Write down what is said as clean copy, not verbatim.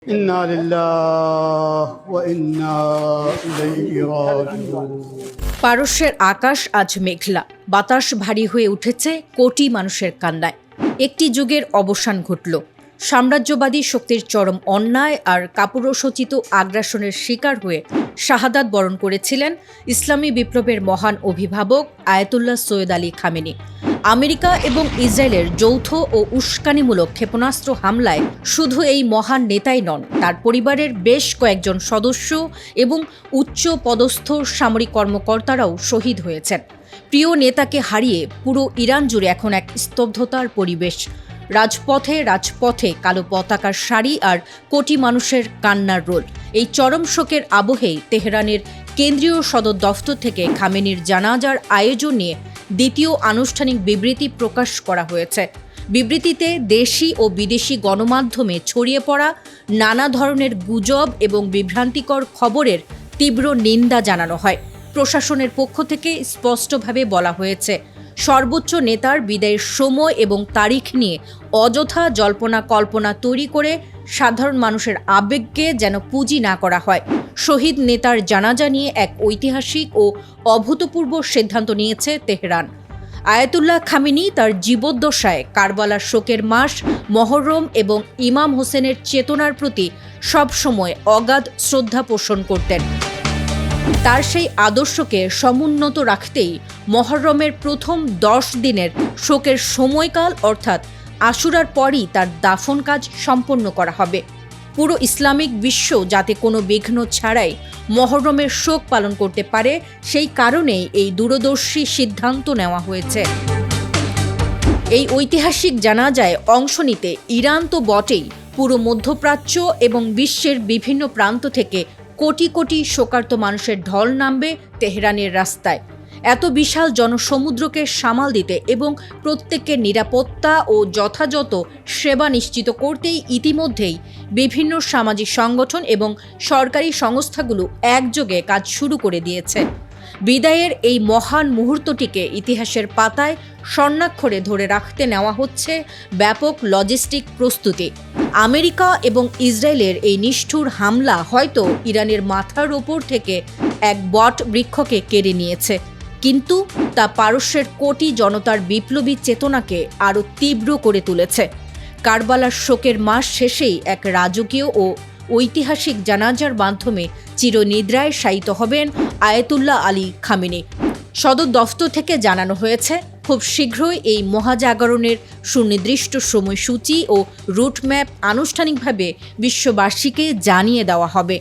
ইন্না লিল্লাহি ওয়া ইন্না ইলাইহি রাজিউন। পারস্যের আকাশ আজ মেঘলা, বাতাস ভারী হয়ে উঠেছে কোটি মানুষের কান্নায়। একটি যুগের অবসান ঘটল। সাম্রাজ্যবাদী শক্তির চরম অন্যায় আর কাপুরুষোচিত আগ্রাসনের শিকার হয়ে শাহাদাত বরণ করেছিলেন ইসলামী বিপ্লবের মহান অভিভাবক Ayatollah Syed Ali Khamenei. America এবং ইসরায়েলের যৌথ ও উস্কানিমূলক ক্ষেপণাস্ত্র হামলায় শুধু এই মহান নেতাই নন, তার পরিবারের বেশ কয়েকজন সদস্য এবং উচ্চ পদস্থ সামরিক কর্মকর্তারাও শহীদ হয়েছেন। প্রিয় নেতাকে হারিয়ে পুরো ইরান জুড়ে এখন এক স্তব্ধতার পরিবেশ। রাজপথে রাজপথে কালো পতাকার সারি আর কোটি মানুষের কান্নার রোল। এই চরম শোকের আবহেই তেহরানের কেন্দ্রীয় সদর দফতর থেকে খামেনির জানাজার আয়োজন নিয়ে দ্বিতীয় আনুষ্ঠানিক বিবৃতি প্রকাশ করা হয়েছে। বিবৃতিতে দেশি ও বিদেশি গণমাধ্যমে ছড়িয়ে পড়া নানা ধরনের গুজব এবং বিভ্রান্তিকর খবরের তীব্র নিন্দা জানানো হয়। প্রশাসনের পক্ষ থেকে স্পষ্টভাবে বলা হয়েছে, সর্বোচ্চ নেতার বিদায়ের সময় এবং তারিখ নিয়ে অযথা জল্পনা কল্পনা তৈরি করে সাধারণ মানুষের আবেগকে যেন পুঁজি না করা হয়। শহীদ নেতার জানাজা নিয়ে এক ঐতিহাসিক ও অভূতপূর্ব সিদ্ধান্ত নিয়েছে তেহরান। আয়াতুল্লাহ খামেনি তার জীবদ্দশায় কারবালার শোকের মাস, মহরম এবং ইমাম হোসেনের চেতনার প্রতি সবসময় অগাধ শ্রদ্ধা পোষণ করতেন। তার সেই আদর্শকে সমুন্নত রাখতেই মহরমের প্রথম 10 দিনের শোকের সময়কাল অর্থাৎ আশুরার পরই তার দাফন কাজ সম্পন্ন করা হবে। পুরো ইসলামিক বিশ্ব যাতে কোনো বিঘ্ন ছাড়াই মহরমের শোক পালন করতে পারে, সেই কারণেই এই দূরদর্শী সিদ্ধান্ত নেওয়া হয়েছে। এই ঐতিহাসিক জানাজায় অংশ নিতে ইরান তো বটেই, পুরো মধ্যপ্রাচ্য এবং বিশ্বের বিভিন্ন প্রান্ত থেকে কোটি কোটি শোকার্ত মানুষের ঢল নামবে তেহরানের রাস্তায়। এত বিশাল জনসমুদ্রকে সামাল দিতে এবং প্রত্যেকের নিরাপত্তা ও যথাযথ সেবা নিশ্চিত করতেই ইতিমধ্যেই বিভিন্ন সামাজিক সংগঠন এবং সরকারি সংস্থাগুলো একযোগে কাজ শুরু করে দিয়েছে। বিদায়ের এই মহান মুহূর্তটিকে ইতিহাসের পাতায় স্বর্ণাক্ষরে ধরে রাখতে নেওয়া হচ্ছে ব্যাপক লজিস্টিক প্রস্তুতি। আমেরিকা এবং ইসরায়েলের এই নিষ্ঠুর হামলা হয়তো ইরানের মাথার ওপর থেকে এক বট বৃক্ষকে কেড়ে নিয়েছে, কিন্তু তা পারস্যের কোটি জনতার বিপ্লবী চেতনাকে আরও তীব্র করে তুলেছে। কারবালার শোকের মাস শেষেই এক রাজকীয় ও ঐতিহাসিক জানাজার মাধ্যমে চিরনিদ্রায় শায়িত হবেন আয়াতুল্লাহ আলী খামেনি। সদর দফতর থেকে জানানো হয়েছে, খুব শীঘ্রই এই মহাজাগরণের সুনির্দিষ্ট সময়সূচি ও রুটম্যাপ আনুষ্ঠানিকভাবে বিশ্ববাসীকে জানিয়ে দেওয়া হবে।